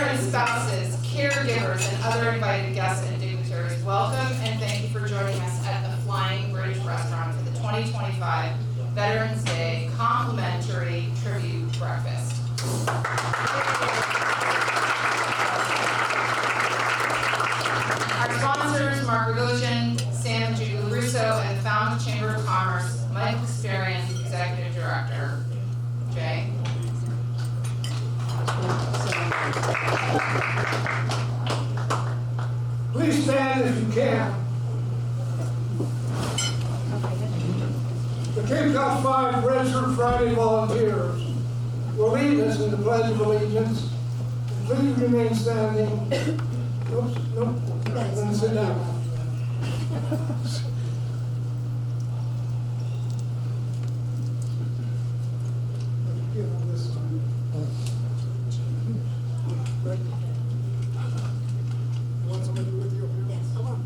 and spouses, caregivers, and other invited guests and dignitaries, welcome and thank you for joining us at the Flying Bridge Restaurant for the 2025 Veterans Day Complimentary Tribute Breakfast. Our sponsors, Mark Rogosian, Sam and Judy Russo, and the Falmouth Chamber of Commerce, Michael Kasparian, Executive Director. Jay? Please stand if you can. The Cape Cod 5 Registered Friday Volunteers will lead us in the Pledge of Allegiance. Please remain standing. Oops, nope, then sit down. Give them this one. Want somebody with you? Yes. Come on.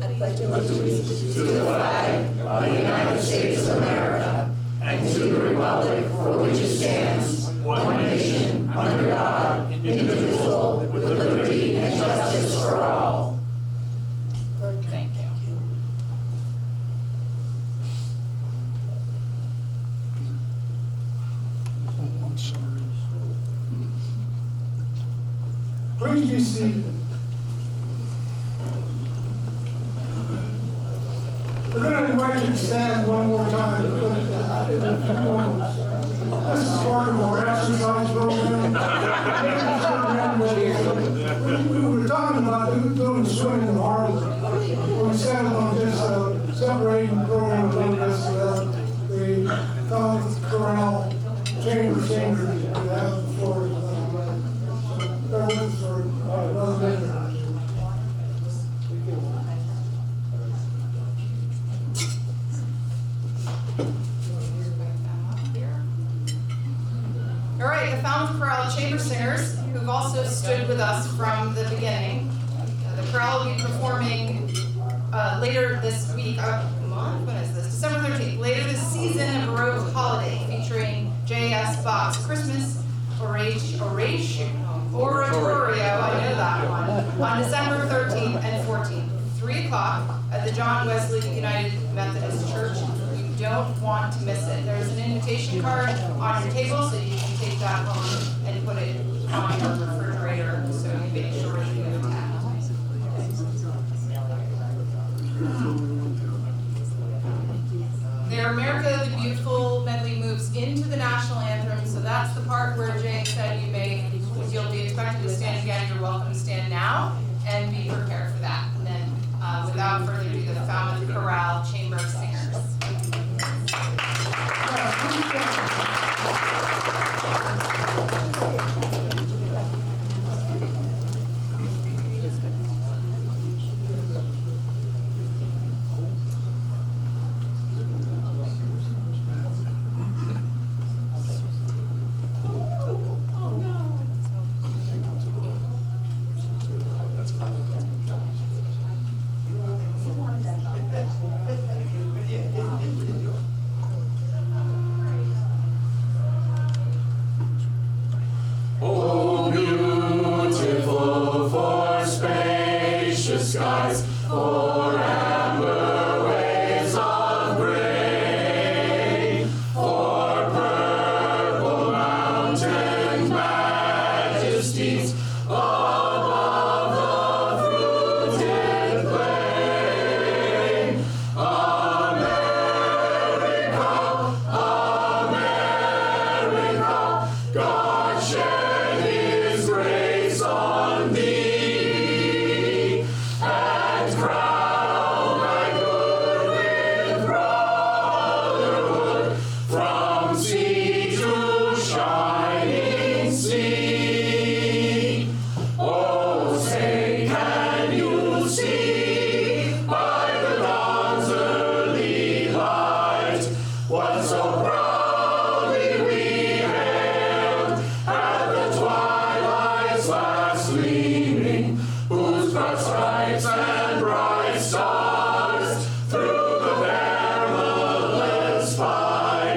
I pledge allegiance to the flag of the United States of America and to the republic for which it stands, one nation, under God, indivisible, with liberty and justice for all. Thank you. I'm sorry. Please be seated. We're going to invite you to stand one more time. This is part of our exercise program. We were talking about doing swimming in the harbor. We settled on just separating the program a little bit so that the Falmouth Corral Chamber singers would have the floor. Bear with us for another minute. All right, the Falmouth Chorale Chamber Singers, who've also stood with us from the beginning. The chorale will be performing later this week, when is this? December 13th, later this season, a Baroque holiday featuring J.S. Bach's Christmas Oratorio, I know that one, on December 13th and 14th, 3 o'clock at the John Wesley United Methodist Church. You don't want to miss it. There's an invitation card on your table, so you can take that home and put it on your refrigerator so you make sure that you attend. Their America the Beautiful medley moves into the national anthem, so that's the part where Jay said you'll be expected to stand again. You're welcome to stand now and be prepared for that. And then, without further ado, the Falmouth Chorale Chamber of Singers. Skies, for amber waves of gray, for purple mountain majesties above the fruited plain. America, America, God shed His grace on thee. What so proudly we hailed at the twilight's last gleaming, whose broad stripes and bright stars through the perilous fight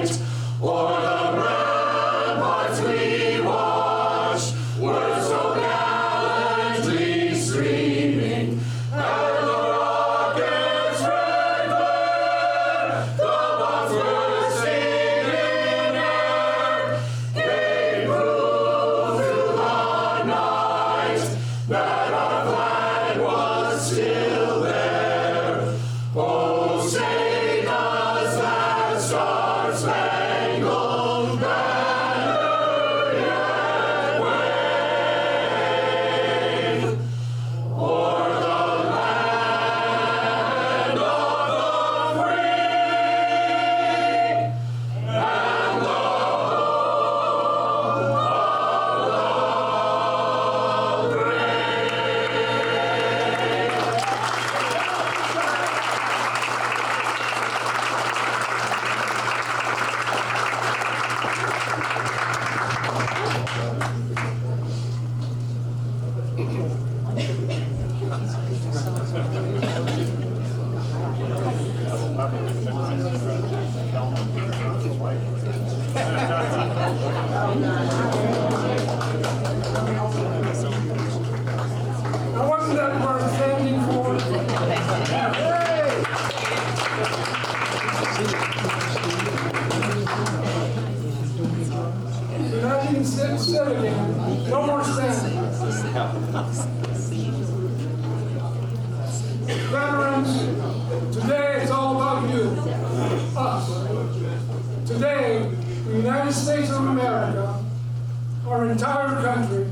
Star-Spangled Banner yet wave, o'er the land of the free and the home of the Now, wasn't that worth standing for? So now you can sit again. No more standing. Veterans, today it's all about you, us. Today, the United States of America, our entire country,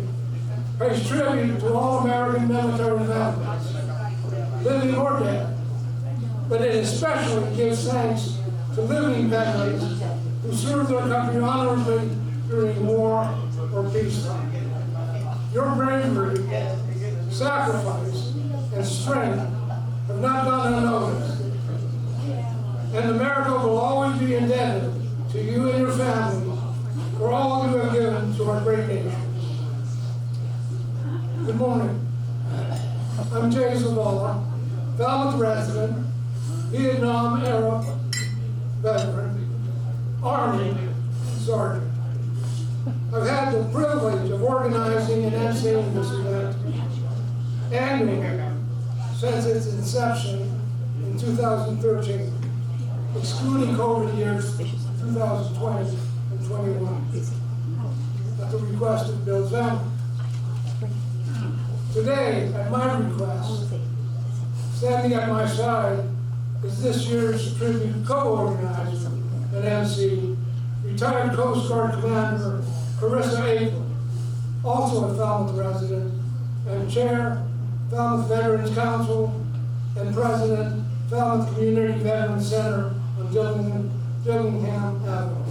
pays tribute to all American military veterans, living or dead, but it especially gives thanks to living veterans who served their country honorably during war or peacetime. Your bravery, sacrifice, and strength have not gone unnoticed, and America will always be indebted to you and your families for all you have given to our great nation. Good morning. I'm Jay Zavala, Falmouth resident, Vietnam era veteran, Army sergeant. I've had the privilege of organizing and emceeing this event annually since its inception in 2013, excluding COVID years 2020 and 21, at the request of Bill Zavala. Today, at my request, standing at my side is this year's tribute co-organizer and MC, retired Coast Guard Commander Carissa April, also a Falmouth resident, and Chair, Falmouth Veterans Council, and President, Falmouth Community Veterans Center on Dillingham Avenue.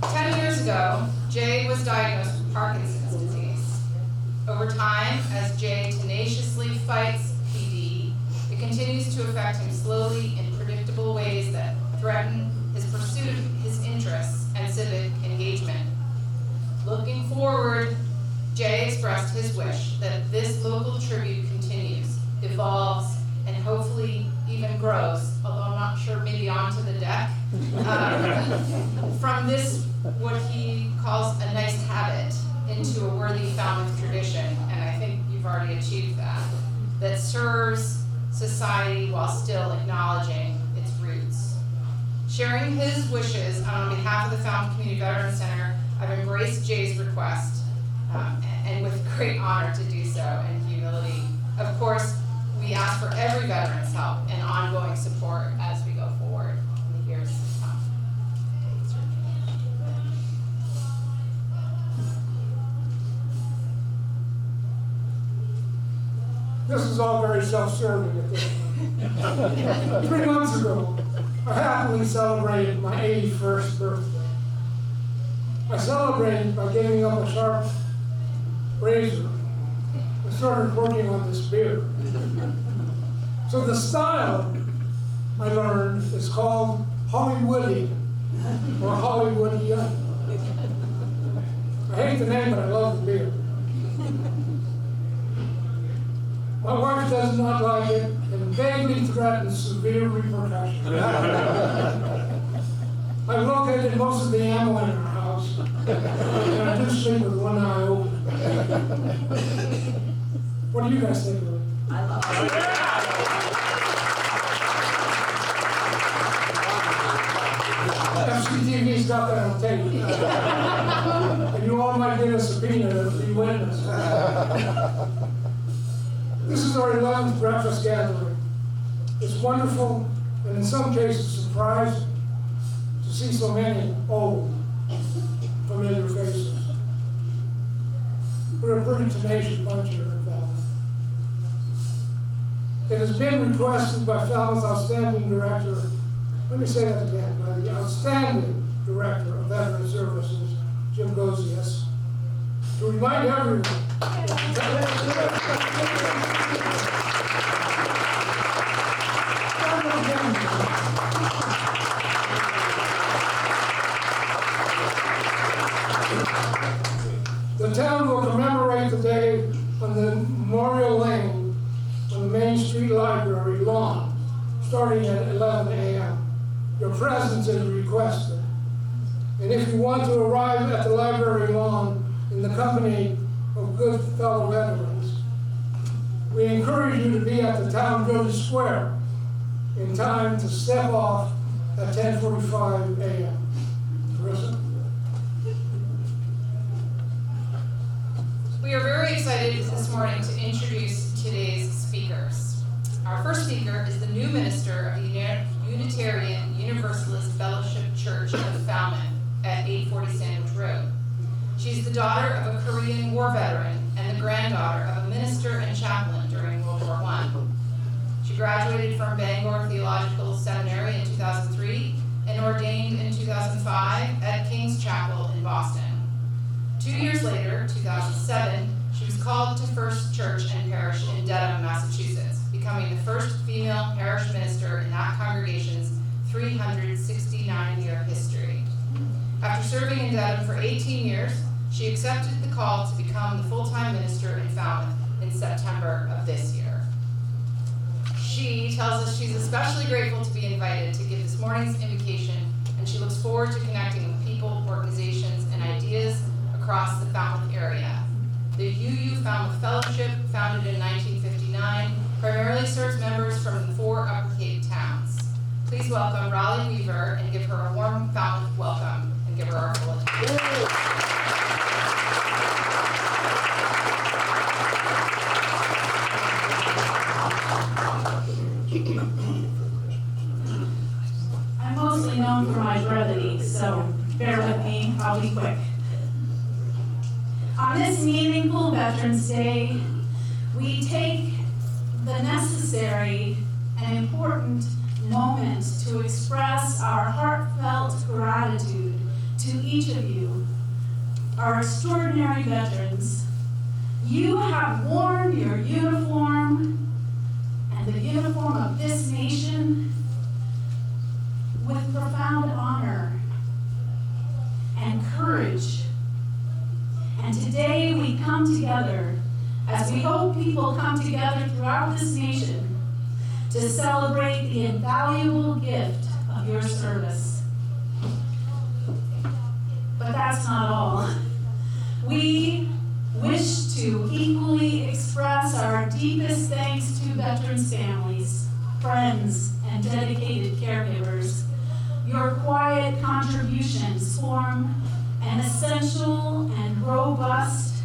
10 years ago, Jay was diagnosed with Parkinson's disease. Over time, as Jay tenaciously fights PD, it continues to affect him slowly in predictable ways that threaten his pursuit of his interests and civic engagement. Looking forward, Jay expressed his wish that this local tribute continues, evolves, and hopefully even grows, although I'm not sure, maybe onto the deck. From this, what he calls a nice habit, into a worthy Falmouth tradition, and I think you've already achieved that serves society while still acknowledging its roots. Sharing his wishes on behalf of the Falmouth Community Veterans Center, I've embraced Jay's request, and with great honor to do so and humility. Of course, we ask for every veteran's help and ongoing support as we go forward in the years to come. This is all very self-serving at this point. 3 months ago, I happily celebrated my 81st birthday. I celebrated by giving up a sharp razor and started working on this beard. So the style I learned is called Hollywoody or Hollywoodian. I hate the name, but I love the beard. My wife does not like it and vaguely threatens severe repercussions. I've located most of the ammo in our house, and I do sleep with one eye open. What do you guys think of it? I love it. FCTV's got that on tape. And you all might get a subpoena to be witness. This is our 11th breakfast gathering. It's wonderful, and in some cases surprising, to see so many old, familiar faces. We're a pretty tenacious bunch here in Falmouth. It has been requested by Falmouth's outstanding director, let me say that again, by the outstanding director of Veteran Services, Jim Gozius, to remind everyone the town will commemorate the day on the Memorial Lane on the Main Street Library lawn, starting at 11 a.m. Your presence is requested. And if you want to arrive at the library lawn in the company of good fellow veterans, we encourage you to be at the town village square in time to step off at 10:45 a.m. Carissa? We are very excited this morning to introduce today's speakers. Our first speaker is the new minister of the Unitarian Universalist Fellowship Church of Falmouth at 840 Sandwich Road. She's the daughter of a Korean War veteran and the granddaughter of a minister and chaplain during World War I. She graduated from Bangor Theological Seminary in 2003 and ordained in 2005 at King's Chapel in Boston. 2 years later, 2007, she was called to First Church and Parish in Dedham, Massachusetts, becoming the first female parish minister in that congregation's 369-year history. After serving in Dedham for 18 years, she accepted the call to become the full-time minister in Falmouth in September of this year. She tells us she's especially grateful to be invited to give this morning's invocation, and she looks forward to connecting with people, organizations, and ideas across the Falmouth area. The UU Falmouth Fellowship, founded in 1959, primarily serves members from the 4 Upper Cape towns. Please welcome Raleigh Weaver and give her a warm Falmouth welcome and give her our full attention. I'm mostly known for my brevity, so bear with me, I'll be quick. On this meaningful Veterans Day, we take the necessary and important moment to express our heartfelt gratitude to each of you, our extraordinary veterans. You have worn your uniform and the uniform of this nation with profound honor and courage. And today we come together, as we hope people come together throughout this nation, to celebrate the invaluable gift of your service. But that's not all. We wish to equally express our deepest thanks to veterans' families, friends, and dedicated caregivers. Your quiet contributions form an essential and robust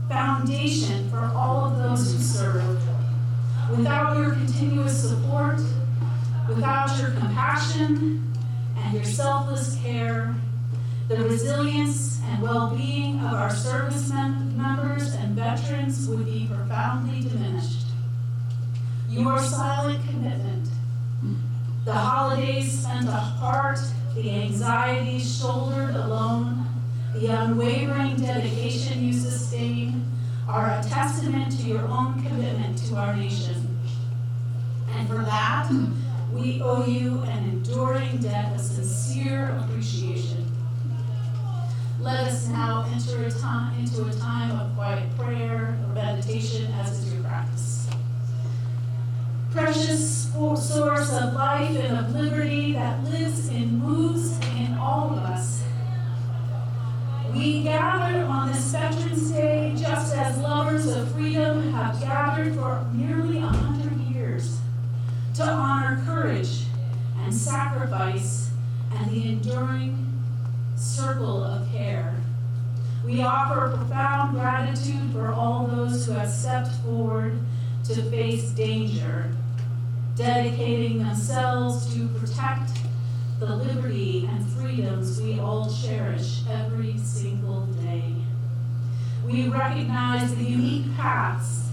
foundation for all of those who serve. Without your continuous support, without your compassion and your selfless care, the resilience and well-being of our service members and veterans would be profoundly diminished. Your silent commitment, the holidays spent apart, the anxieties shouldered alone, the unwavering dedication you sustain are a testament to your own commitment to our nation. And for that, we owe you an enduring debt of sincere appreciation. Let us now enter into a time of quiet prayer or meditation, as is your practice. Precious source of life and of liberty that lives and moves in all of us. We gather on this Veterans Day just as lovers of freedom have gathered for nearly 100 years to honor courage and sacrifice and the enduring circle of care. We We offer profound gratitude for all those who have stepped forward to face danger, dedicating themselves to protect the liberty and freedoms we all cherish every single day. We recognize the unique paths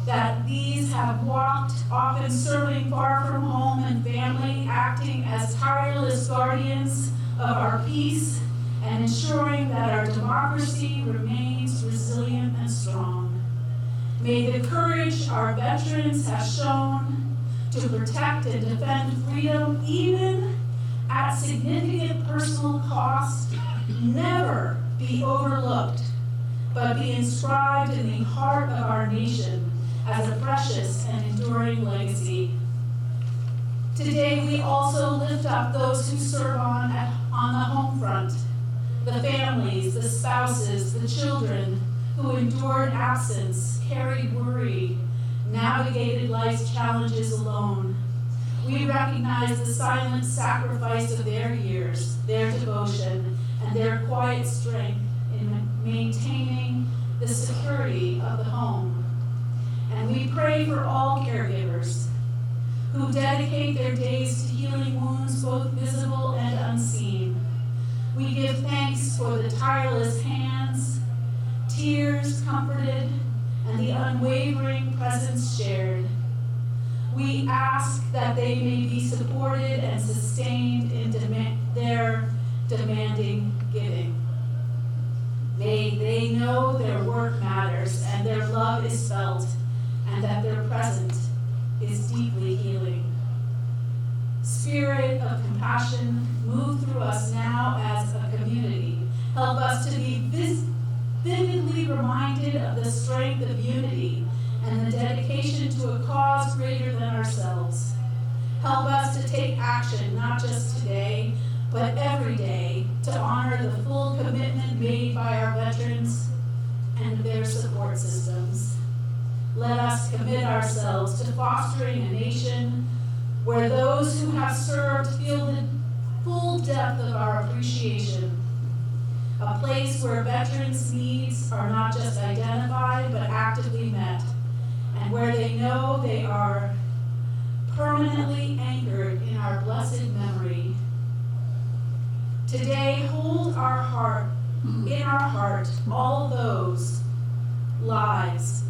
that these have walked, often serving far from home and family, acting as tireless guardians of our peace and ensuring that our democracy remains resilient and strong. May the courage our veterans have shown to protect and defend freedom, even at significant personal cost, never be overlooked, but be inscribed in the heart of our nation as a precious and enduring legacy. Today, we also lift up those who serve on the home front, the families, the spouses, the children who endured absence, carried worry, navigated life's challenges alone. We recognize the silent sacrifice of their years, their devotion, and their quiet strength in maintaining the security of the home. And we pray for all caregivers who dedicate their days to healing wounds both visible and unseen. We give thanks for the tireless hands, tears comforted, and the unwavering presence shared. We ask that they may be supported and sustained in their demanding giving. May they know their work matters and their love is felt, and that their presence is deeply healing. Spirit of compassion, move through us now as a community. Help us to be vividly reminded of the strength of unity and the dedication to a cause greater than ourselves. Help us to take action, not just today, but every day, to honor the full commitment made by our veterans and their support systems. Let us commit ourselves to fostering a nation where those who have served feel the full depth of our appreciation. A place where veterans' needs are not just identified, but actively met, and where they know they are permanently anchored in our blessed memory. Today, hold our heart, in our heart, all those lives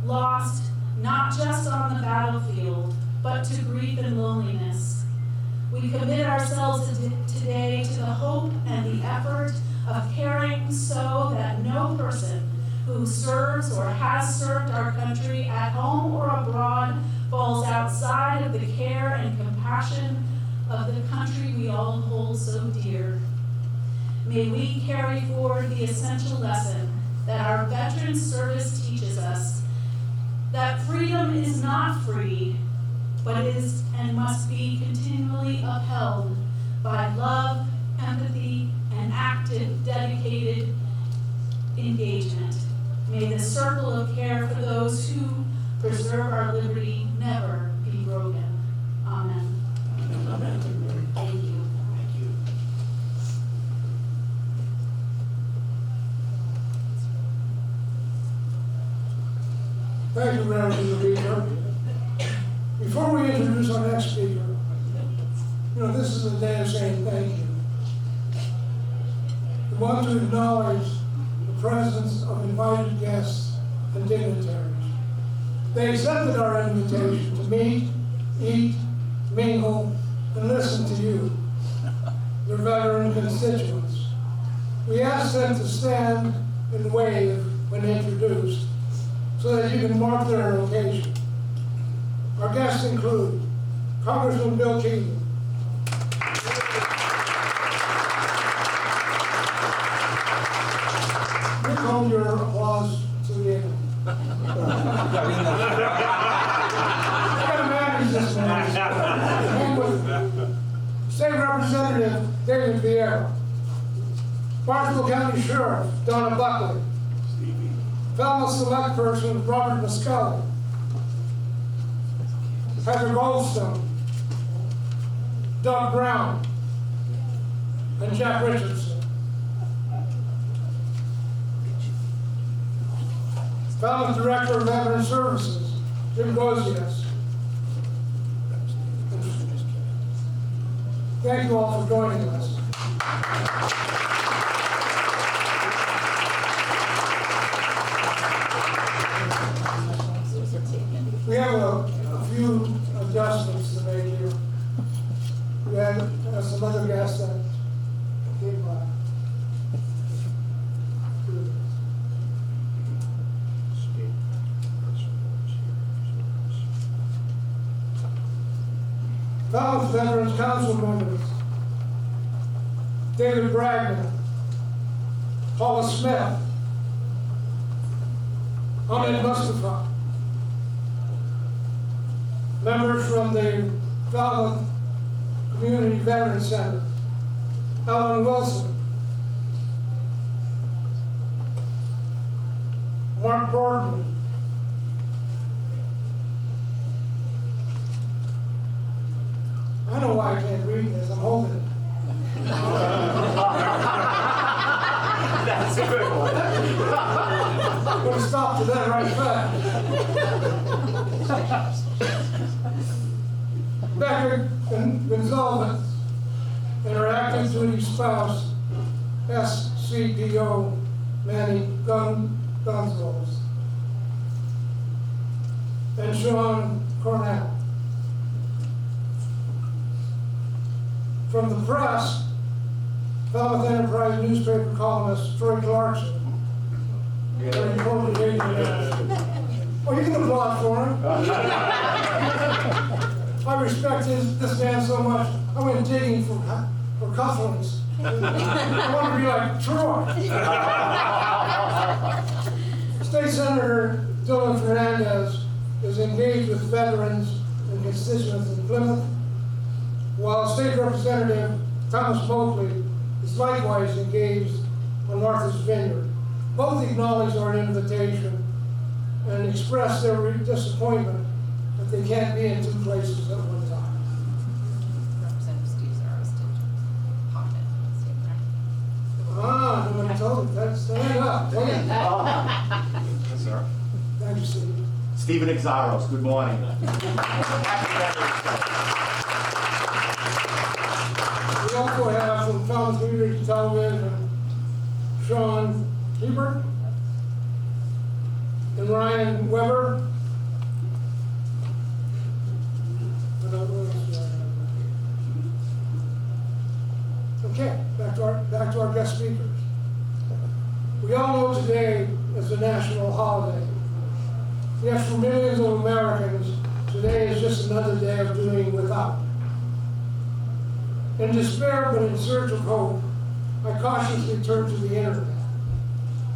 lost not just on the battlefield, but to grief and loneliness. We commit ourselves today to the hope and the effort of caring so that no person who serves or has served our country at home or abroad falls outside of the care and compassion of the country we all hold so dear. May we carry forward the essential lesson that our veterans service teaches us, that freedom is not free, but is and must be continually upheld by love, empathy, and active, dedicated engagement. May the circle of care for those who preserve our liberty never be broken. Amen. Amen. Thank you. Thank you, Reverend Speaker. Before we introduce our next speaker, this is a day of saying thank you. We want to acknowledge the presence of invited guests and dignitaries. They accepted our invitation to meet, eat, mingle, and listen to you, your veteran constituents. We ask them to stand and wave when introduced, so that you can mark their occasion. Our guests include Congressman Bill Keaton, you hold your applause to the end. I gotta manage this man. And with State Representative David Vieira, Barstow County Sheriff Donna Buckley, Falmouth Select Person Robert Muscali, Heather Goldstone, Doug Brown, and Jack Richardson. Falmouth Director of Veteran Services, Jim Gozius. Thank you all for joining us. We have a few adjustments to make here. We had some other guests that came by. Falmouth Veterans Council members: David Bragman, Paula Smith, Ahmed Mustafa. Members from the Falmouth Community Veterans Center: Alan Wilson, Mark Gordon, I know why I can't read this, I'm holding it. That's a good one. I'm going to stop to that right fast. Becca Gonzalez and her active duty spouse, SCDO Manny Gonzalez, and Sean Cornell. From the press, Falmouth Enterprise newspaper columnist Troy Clarkson. Very important agent. Oh, you can applaud for him. I respect this man so much. I went digging for cufflinks. I want to be like Troy. State Senator Dylan Fernandez is engaged with veterans and constituents in Plymouth, while State Representative Thomas Moakley is likewise engaged on Martha's Vineyard. Both acknowledge our invitation and express their disappointment that they can't be in two places at one time. Representative Steve Zaros did comment. Ah, nobody told me. That's stand up. Yes, sir. Thank you, Steve. Stephen Exaros, good morning. We also have from Falmouth Community Television, Sean Hebert and Ryan Weber. Okay, back to our guest speakers. We all know today is a national holiday. Yet for millions of Americans, today is just another day of doing without. In despair, but in search of hope, I cautiously turn to the internet.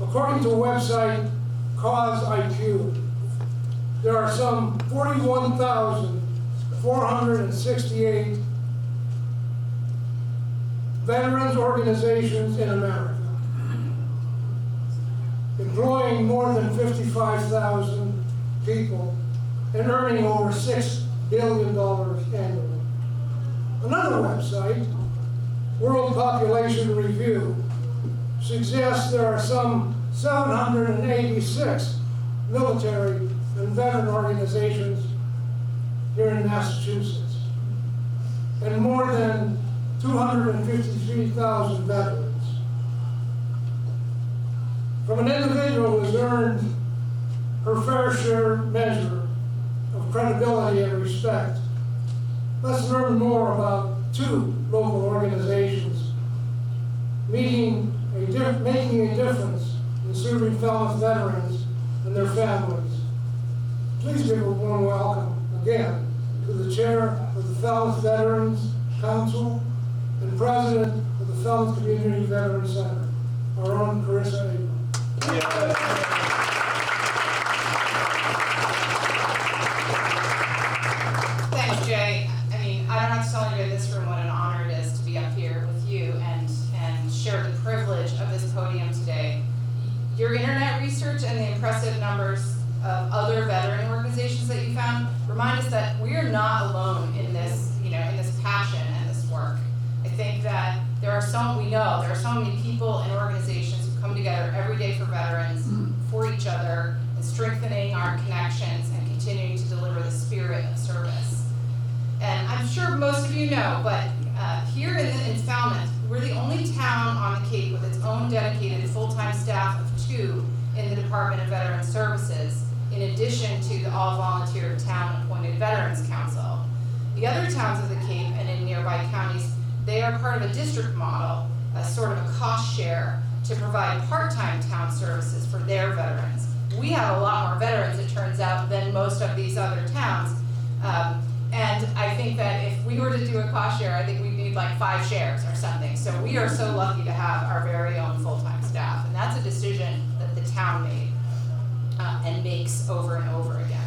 According to a website, Cause IQ, there are some 41,468 veterans organizations in America, employing more than 55,000 people and earning over $6 billion annually. Another website, World Population Review, suggests there are some 786 military and veteran organizations here in Massachusetts, and more than 253,000 veterans. From an individual who has earned her fair share measure of credibility and respect, let's learn more about two local organizations making a difference in serving Falmouth veterans and their families. Please give a warm welcome again to the chair of the Falmouth Veterans Council and president of the Falmouth Community Veterans Center, our own Carissa April. Thanks, Jay. I mean, I don't have to tell anybody in this room what an honor it is to be up here with you and share the privilege of this podium today. Your internet research and the impressive numbers of other veteran organizations that you found remind us that we are not alone in this, in this passion and this work. I think that we know there are so many people and organizations who come together every day for veterans, for each other, and strengthening our connections and continuing to deliver the spirit of service. And I'm sure most of you know, but here in Falmouth, we're the only town on the Cape with its own dedicated full-time staff of 2 in the Department of Veterans Services, in addition to the all-volunteer town-appointed Veterans Council. The other towns of the Cape and in nearby counties, they are part of a district model, a sort of a cost share, to provide part-time town services for their veterans. We have a lot more veterans, it turns out, than most of these other towns. And I think that if we were to do a cost share, I think we'd need like 5 shares or something. So we are so lucky to have our very own full-time staff. And that's a decision that the town made and makes over and over again.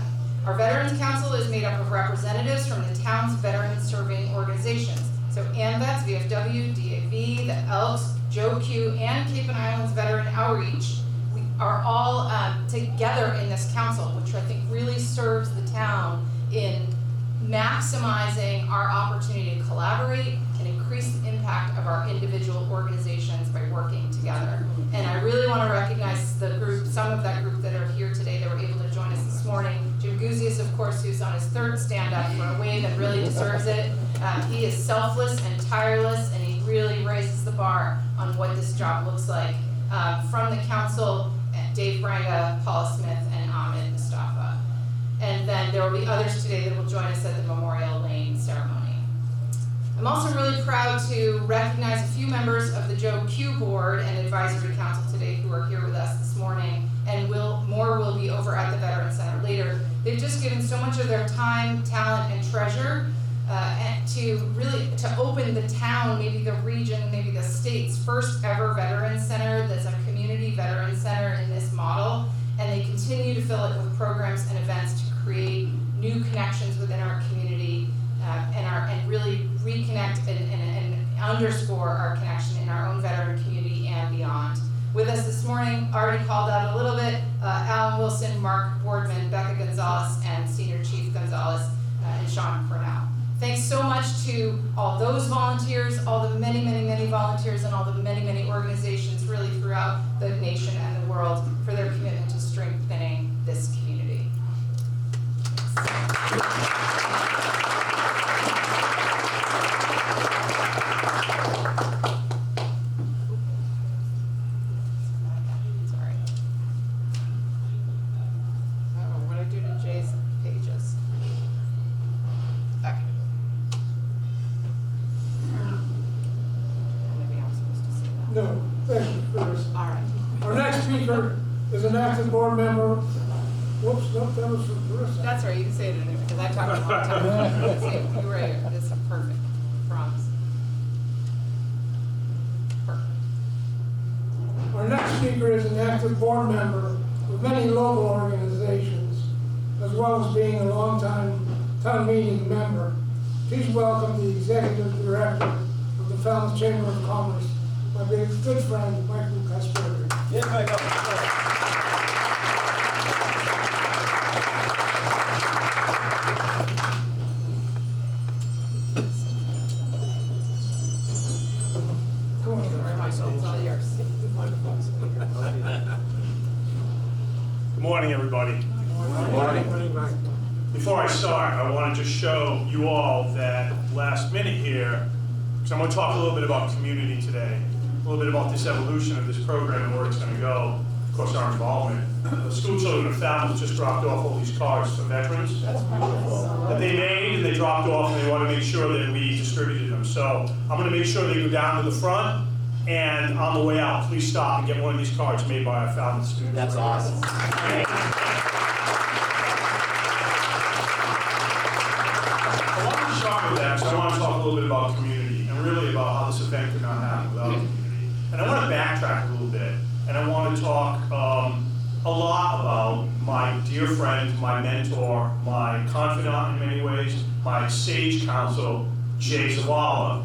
Our Veterans Council is made up of representatives from the town's veteran-serving organizations. So AMVETS, VFW, DAV, the Elks, Joe Q, and Cape and Islands Veteran Outreach. We are all together in this council, which I think really serves the town in maximizing our opportunity to collaborate and increase the impact of our individual organizations by working together. And I really want to recognize the group, some of that group that are here today that were able to join us this morning. Jim Guzius, of course, who's on his 3rd stand-up for a wave and really deserves it. He is selfless and tireless, and he really raises the bar on what this job looks like. From the council, Dave Branga, Paula Smith, and Ahmed Mustafa. And then there will be others today that will join us at the Memorial Lane ceremony. I'm also really proud to recognize a few members of the Joe Q Board and Advisory Council today who are here with us this morning, and more will be over at the Veterans Center later. They've just given so much of their time, talent, and treasure and to open the town, maybe the region, maybe the state's first ever Veterans Center that's a community Veterans Center in this model. And they continue to fill it with programs and events to create new connections within our community and really reconnect and underscore our connection in our own veteran community and beyond. With us this morning, already called out a little bit, Alan Wilson, Mark Boardman, Becca Gonzalez, and Senior Chief Gonzalez, and Sean Cornell. Thanks so much to all those volunteers, all the many, many, many volunteers, and all the many, many organizations really throughout the nation and the world for their commitment to strengthening this community. Sorry. Oh, what did I do to Jay's pages? Okay. Maybe I'm supposed to say that. No, thank you, Chris. All right. Our next speaker is an active board member. Whoops, no, that was for Carissa. That's right, you can say it anyway, because I talked a long time. See, you were here, this is perfect, promise. Perfect. Our next speaker is an active board member with many local organizations, as well as being a longtime town meeting member. Please welcome the Executive Director of the Falmouth Chamber of Commerce, my good friend, Michael Kasperger. Yes, Michael. It's all yours. Good morning, everybody. Good morning. Before I start, I want to just show you all that last minute here, because I'm going to talk a little bit about community today, a little bit about this evolution of this program and where it's going to go, of course, our involvement. The school children of Falmouth just dropped off all these cards for veterans that they made and they dropped off, and they want to make sure that we distributed them. So I'm going to make sure they go down to the front, and on the way out, please stop and get one of these cards made by our Falmouth students. That's awesome. I want to start with that, because I want to talk a little bit about community and really about how this event could not happen without community. And I want to backtrack a little bit, and I want to talk a lot about my dear friend, my mentor, my confidant in many ways, my sage counsel, Jay Zavala.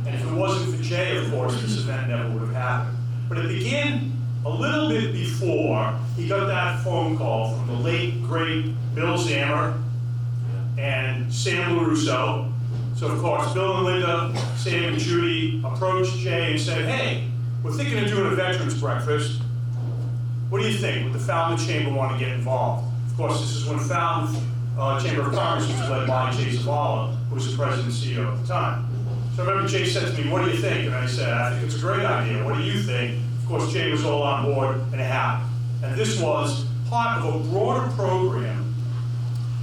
And if it wasn't for Jay, of course, this event never would have happened. But it began a little bit before he got that phone call from the late, great Bill Zammer and Sam LaRusso. So, of course, Bill and Linda, Sam and Judy approached Jay and said, hey, we're thinking of doing a veterans breakfast. What do you think? Would the Falmouth Chamber want to get involved? Of course, this is when Falmouth Chamber of Commerce was led by Jay Zavala, who was the president and CEO at the time. So I remember Jay said to me, what do you think? And I said, I think it's a great idea. What do you think? Of course, Jay was all on board, and it happened. And this was part of a broader program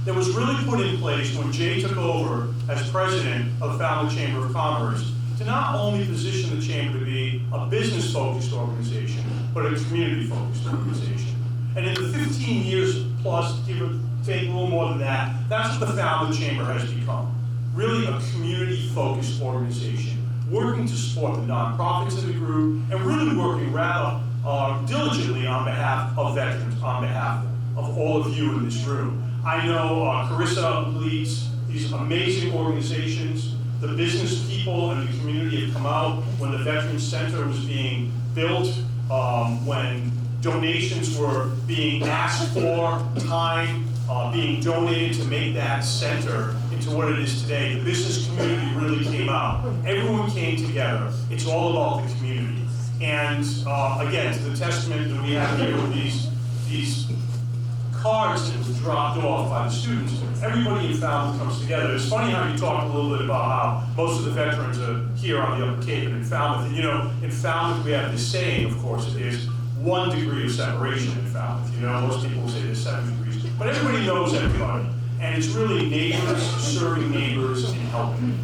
that was really put in place when Jay took over as president of the Falmouth Chamber of Commerce to not only position the Chamber to be a business-focused organization, but a community-focused organization. And in the 15 years plus, give or take a little more than that, that's what the Falmouth Chamber has become. Really a community-focused organization, working to support the nonprofits in the group, and really working rather diligently on behalf of veterans, on behalf of all of you in this room. I know Carissa leads these amazing organizations. The business people and the community have come out when the Veterans Center was being built, when donations were being asked for, time being donated to make that center into what it is today. The business community really came out. Everyone came together. It's all about the community. And again, to the testament that we have here with these cards that were dropped off by the students, everybody in Falmouth comes together. It's funny how you talked a little bit about how most of the veterans are here on the Upper Cape and in Falmouth. And you know, in Falmouth we have this saying, of course, there's 1 degree of separation in Falmouth. You know, most people say there's 7 degrees. But everybody knows everybody. And it's really neighbors serving neighbors and helping.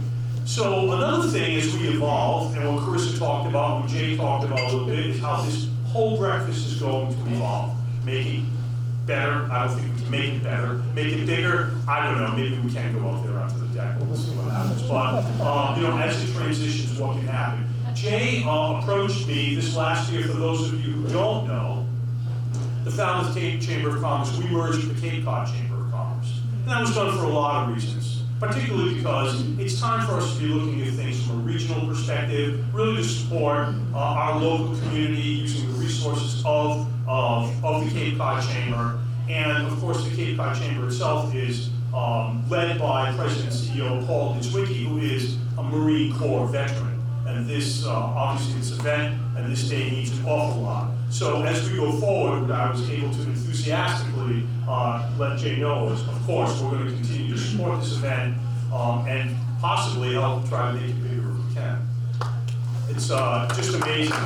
So another thing as we evolve, and what Carissa talked about, what Jay talked about a little bit, is how this whole breakfast is going to evolve. Making better, I don't think we can make it better. Make it bigger, I don't know, maybe we can't go out there onto the deck, we'll see what happens. But, you know, as it transitions, what can happen? Jay approached me this last year, for those of you who don't know, the Falmouth Chamber of Commerce, we merged with the Cape Cod Chamber of Commerce. And that was done for a lot of reasons, particularly because it's time for us to be looking at things from a regional perspective, really to support our local community using the resources of the Cape Cod Chamber. And of course, the Cape Cod Chamber itself is led by President and CEO Paul Nitzwicki, who is a Marine Corps veteran. And this, obviously this event and this day means an awful lot. So as we go forward, I was able to enthusiastically let Jay know, of course, we're going to continue to support this event and possibly help try to make it bigger if we can. It's just amazing. I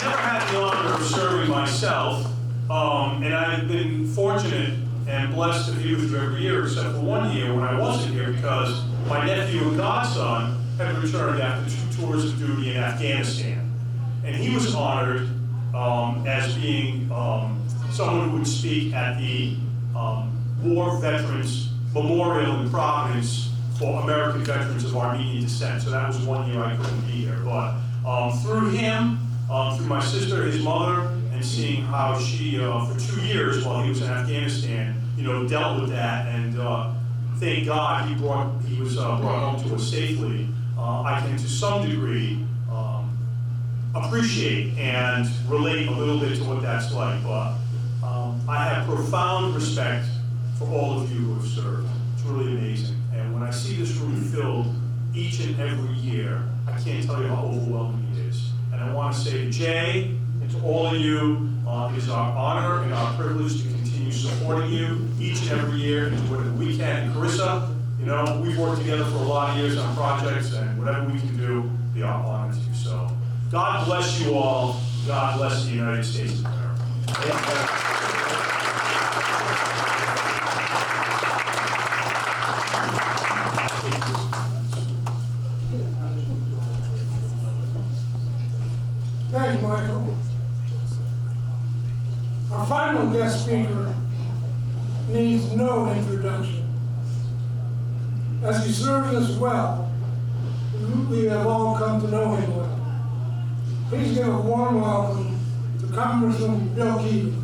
never had the honor of serving myself, and I've been fortunate and blessed to be with you every year, except for 1 year when I wasn't here because my nephew and godson had returned after 2 tours of duty in Afghanistan. And he was honored as being someone who would speak at the War Veterans Memorial in Providence for American veterans of Armenian descent. So that was 1 year I couldn't be there. But through him, through my sister, his mother, and seeing how she, for 2 years while he was in Afghanistan, you know, dealt with that, and thank God he was brought home to us safely. I can, to some degree, appreciate and relate a little bit to what that's like. But I have profound respect for all of you who have served. It's really amazing. And when I see this room filled each and every year, I can't tell you how overwhelming it is. And I want to say to Jay and to all of you, it is our honor and our privilege to continue supporting you each and every year and do whatever we can. And Carissa, you know, we've worked together for a lot of years on projects, and whatever we can do, be our honor to you. So, God bless you all. God bless the United States of America. Thank you, Michael. Our final guest speaker needs no introduction. As he served us well, we have all come to know him well. Please give a warm welcome to Congressman Bill Keating.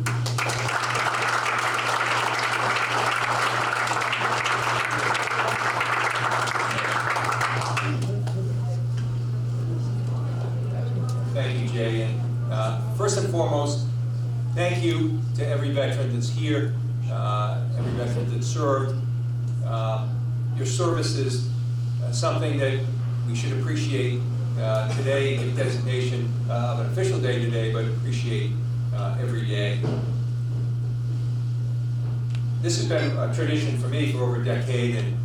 Thank you, Jay. And first and foremost, thank you to every veteran that's here, every veteran that served. Your service is something that we should appreciate today in designation of an official day today, but appreciate every day. This has been a tradition for me for over a decade, and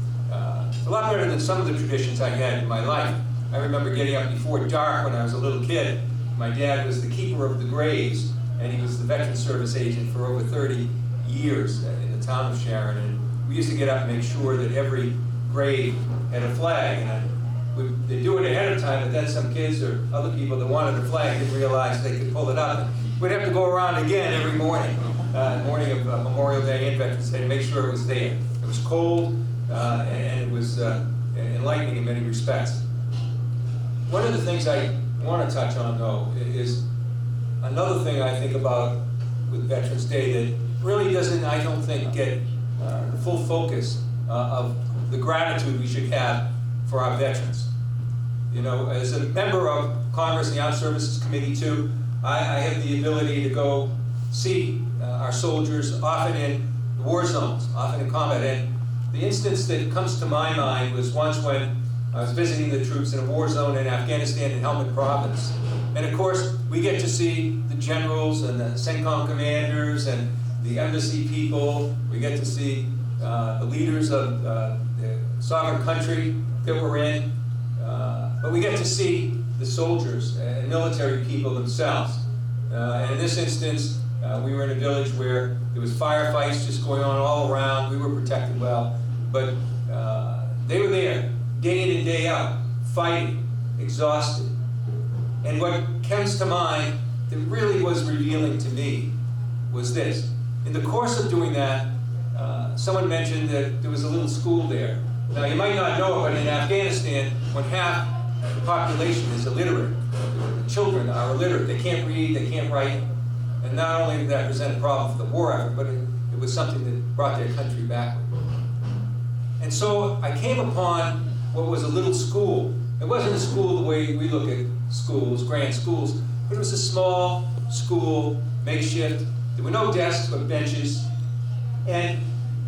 it's a lot better than some of the traditions I had in my life. I remember getting up before dark when I was a little kid. My dad was the keeper of the graves, and he was the Veterans Service agent for over 30 years in the town of Sharon. And we used to get up and make sure that every grave had a flag. And they do it ahead of time, but then some kids or other people that wanted a flag didn't realize they could pull it up. We'd have to go around again every morning, morning of Memorial Day and Veterans Day, to make sure it was there. It was cold, and it was enlightening in many respects. One of the things I want to touch on, though, is another thing I think about with Veterans Day that really doesn't, I don't think, get the full focus of the gratitude we should have for our veterans. You know, as a member of Congress and the Armed Services Committee too, I have the ability to go see our soldiers, often in war zones, often in combat. And the instance that comes to my mind was once when I was visiting the troops in a war zone in Afghanistan in Helmand Province. And of course, we get to see the generals and the CENTCOM commanders and the embassy people. We get to see the leaders of the sovereign country that we're in. But we get to see the soldiers and military people themselves. And in this instance, we were in a village where there was firefights just going on all around. We were protected well. But they were there, day in and day out, fighting, exhausted. And what comes to mind that really was revealing to me was this. In the course of doing that, someone mentioned that there was a little school there. Now, you might not know it, but in Afghanistan, when half the population is illiterate, the children are illiterate, they can't read, they can't write, and not only did that present a problem for the war effort, but it was something that brought their country backward. And so I came upon what was a little school. It wasn't a school the way we look at schools, grand schools, but it was a small school, makeshift. There were no desks but benches. And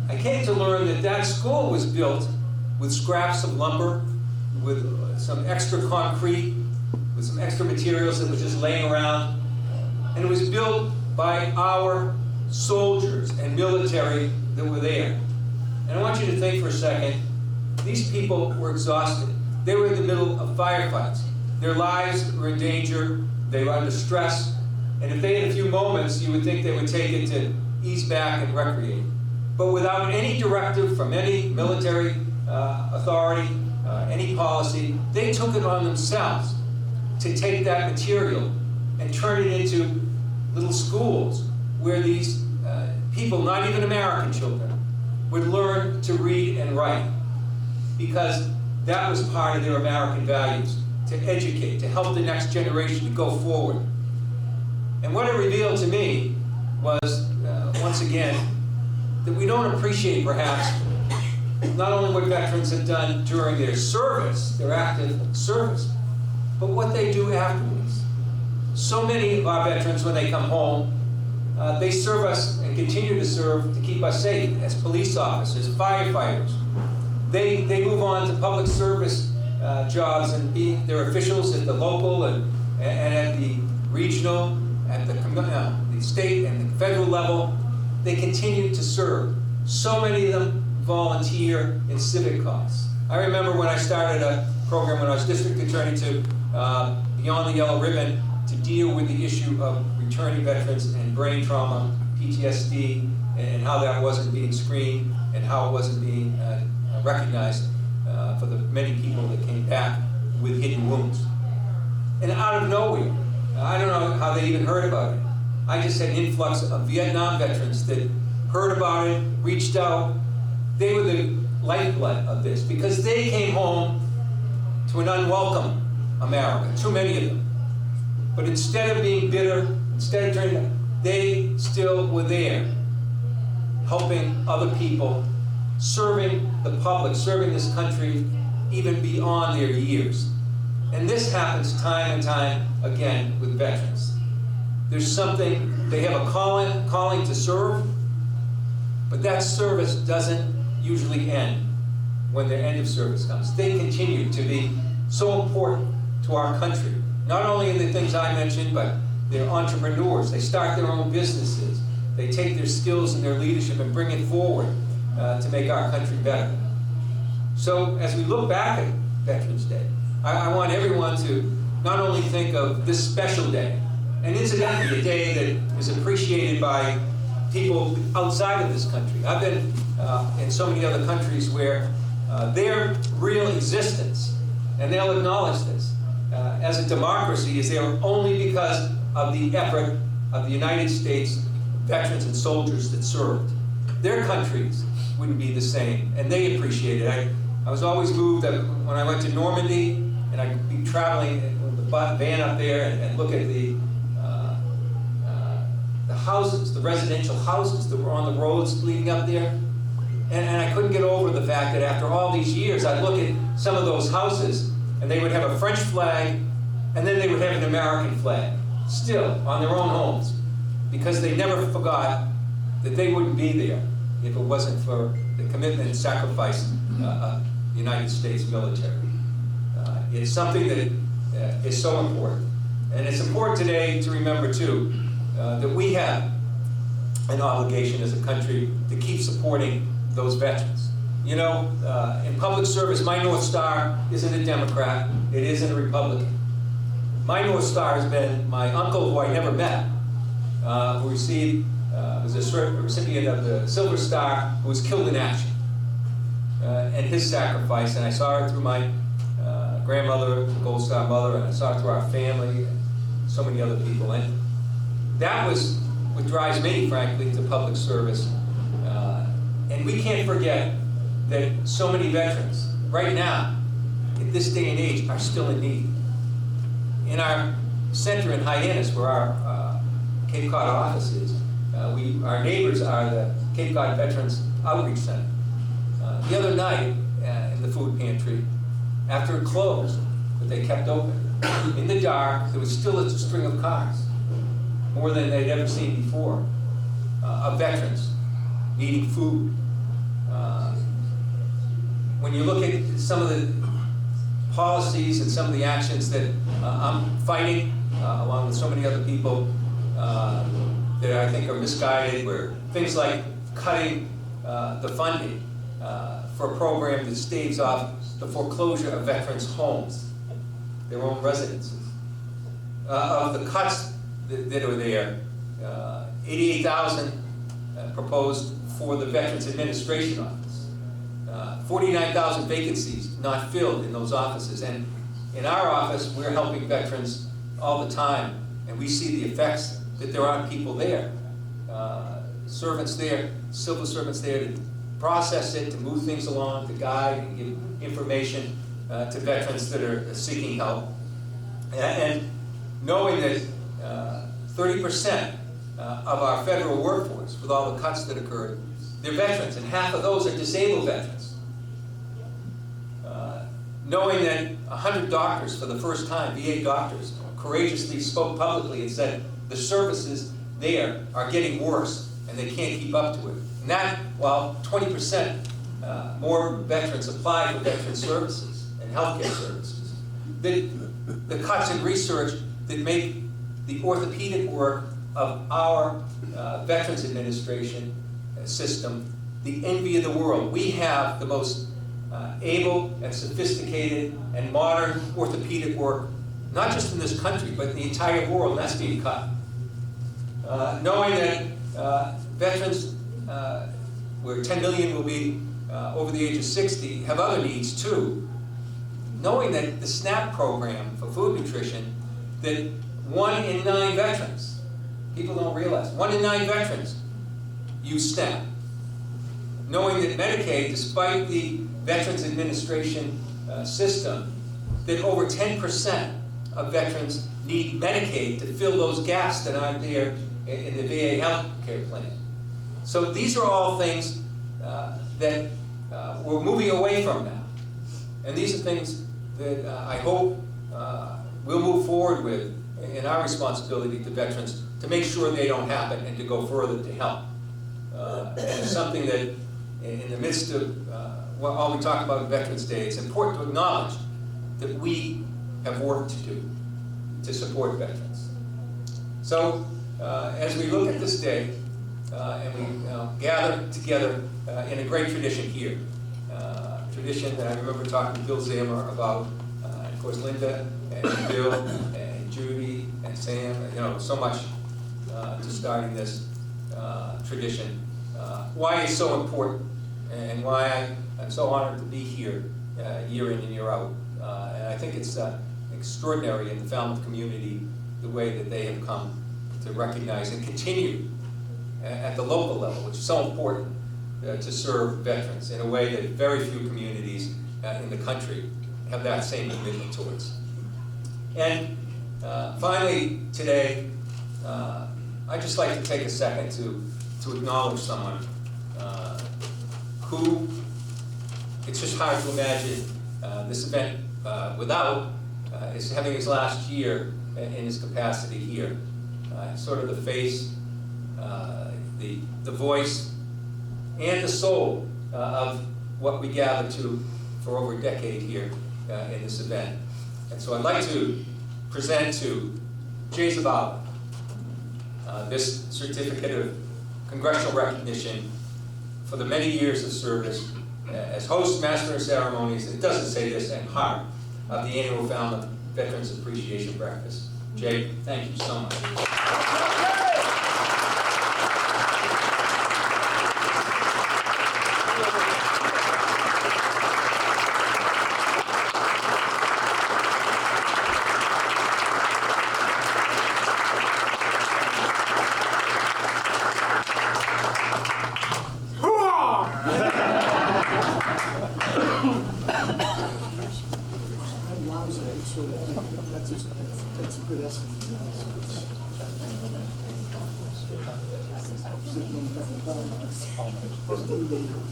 I came to learn that that school was built with scraps of lumber, with some extra concrete, with some extra materials that were just laying around. And it was built by our soldiers and military that were there. And I want you to think for a second, these people were exhausted. They were in the middle of firefights. Their lives were in danger, they were under stress, and if they had a few moments, you would think they would take it to ease back and recreate. But without any directive from any military authority, any policy, they took it on themselves to take that material and turn it into little schools where these people, not even American children, would learn to read and write, because that was part of their American values, to educate, to help the next generation to go forward. And what it revealed to me was, once again, that we don't appreciate, perhaps, not only what veterans have done during their service, their active service, but what they do afterwards. So many of our veterans, when they come home, they serve us and continue to serve to keep us safe as police officers, firefighters. They move on to public service jobs and they're officials at the local and at the regional, at the state and the federal level. They continue to serve. So many of them volunteer in civic cause. I remember when I started a program when I was district attorney to Beyond the Yellow Ribbon to deal with the issue of returning veterans and brain trauma, PTSD, and how that wasn't being screened and how it wasn't being recognized for the many people that came back with hidden wounds. And out of nowhere, I don't know how they even heard about it. I just had an influx of Vietnam veterans that heard about it, reached out. They were the lifeblood of this because they came home to an unwelcome America, too many of them. But instead of being bitter, instead of turning, they still were there, helping other people, serving the public, serving this country even beyond their years. And this happens time and time again with veterans. There's something, they have a calling to serve, but that service doesn't usually end when their end of service comes. They continue to be so important to to our country. Not only in the things I mentioned, but they're entrepreneurs. They start their own businesses. They take their skills and their leadership and bring it forward to make our country better. So as we look back at Veterans Day, I want everyone to not only think of this special day, and incidentally a day that is appreciated by people outside of this country. I've been in so many other countries where their real existence, and they'll acknowledge this, as a democracy is there only because of the effort of the United States veterans and soldiers that served. Their countries wouldn't be the same, and they appreciate it. I was always moved that when I went to Normandy, and I'd be traveling with the van up there and look at the houses, the residential houses that were on the roads leading up there. And I couldn't get over the fact that after all these years, I'd look at some of those houses, and they would have a French flag, and then they would have an American flag, still on their own homes, because they never forgot that they wouldn't be there if it wasn't for the commitment and sacrifice of the United States military. It's something that is so important. And it's important today to remember, too, that we have an obligation as a country to keep supporting those veterans. You know, in public service, my North Star isn't a Democrat, it isn't a Republican. My North Star has been my uncle, who I never met, who received, was a recipient of the Silver Star, who was killed in action. And his sacrifice, and I saw it through my grandmother, the Gold Star mother, and I saw it through our family, and so many other people. And that was what drives me, frankly, to public service. And we can't forget that so many veterans, right now, in this day and age, are still in need. In our center in Hyannis, where our Cape Cod office is, our neighbors are the Cape Cod Veterans Outreach Center. The other night, in the food pantry, after it closed, but they kept open, in the dark, there was still a string of cars, more than they'd ever seen before, of veterans needing food. When you look at some of the policies and some of the actions that I'm fighting, along with so many other people, that I think are misguided, where things like cutting the funding for a program that staves off the foreclosure of veterans' homes, their own residences. Of the cuts that are there, 88,000 proposed for the Veterans Administration Office. 49,000 vacancies not filled in those offices. And in our office, we're helping veterans all the time, and we see the effects that there aren't people there. Servants there, civil servants there to process it, to move things along, to guide and give information to veterans that are seeking help. And knowing that 30% of our federal workforce, with all the cuts that occurred, they're veterans, and half of those are disabled veterans. Knowing that 100 doctors, for the first time, VA doctors, courageously spoke publicly and said the services there are getting worse and they can't keep up to it. And that, while 20% more veterans apply for veteran services and healthcare services, the cuts in research that make the orthopedic work of our Veterans Administration system the envy of the world. We have the most able and sophisticated and modern orthopedic work, not just in this country, but in the entire world, and that's being cut. Knowing that veterans, where 10 million will be over the age of 60, have other needs too. Knowing that the SNAP program for food nutrition, that 1 in 9 veterans, people don't realize, 1 in 9 veterans use SNAP. Knowing that Medicaid, despite the Veterans Administration system, that over 10% of veterans need Medicaid to fill those gaps that aren't there in the VA health care plan. So these are all things that we're moving away from now. And these are things that I hope we'll move forward with in our responsibility to veterans to make sure they don't happen and to go further to help. And it's something that in the midst of while we talk about Veterans Day, it's important to acknowledge that we have work to do to support veterans. So as we look at this day, and we gather together in a great tradition here, tradition that I remember talking to Bill Zammer about, and of course Linda and Bill and Judy and Sam, so much to starting this tradition. Why it's so important and why I'm so honored to be here year in and year out. And I think it's extraordinary in the Falmouth community the way that they have come to recognize and continue at the local level, which is so important to serve veterans in a way that very few communities in the country have that same commitment towards. And finally, today, I'd just like to take a second to acknowledge someone who, it's just hard to imagine this event without, is having his last year in his capacity here. Sort of the face, the voice, and the soul of what we gather to for over a decade here in this event. And so I'd like to present to Jay Zavala this certificate of congressional recognition for the many years of service as host, master of ceremonies, it doesn't say this, and heart of the annual Falmouth Veterans Appreciation Breakfast. Jay, thank you so much. That's a good estimate.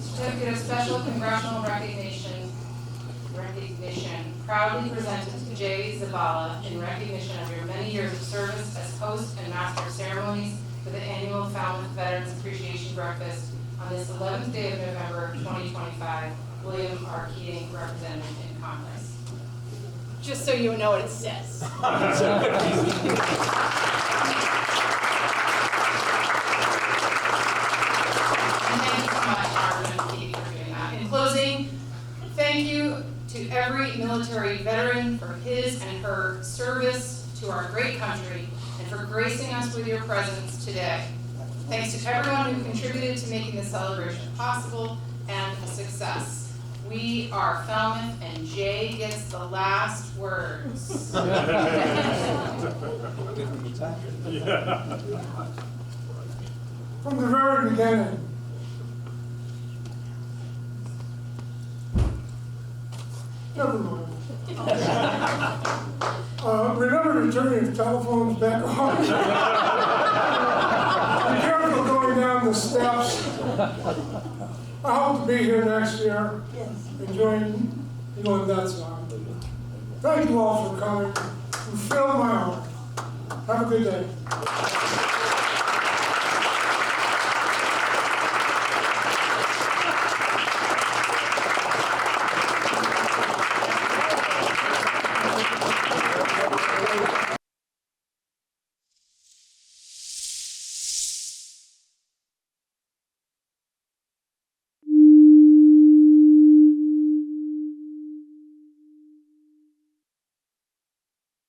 Certificate of Special Congressional Recognition proudly presented to Jay Zavala in recognition of your many years of service as host and master of ceremonies for the annual Falmouth Veterans Appreciation Breakfast on this 11th day of November 2025. William R. Keating, Representative in Congress. Just so you know what it says. In closing, thank you to every military veteran for his and her service to our great country and for gracing us with your presence today. Thanks to everyone who contributed to making this celebration possible and a success. We are Falmouth, and Jay gets the last words. From the very beginning, never mind. Remember to turn your telephones back on. Be careful going down the steps. I hope to be here next year, enjoying that song. Thank you all for coming. You filled my heart. Have a good day.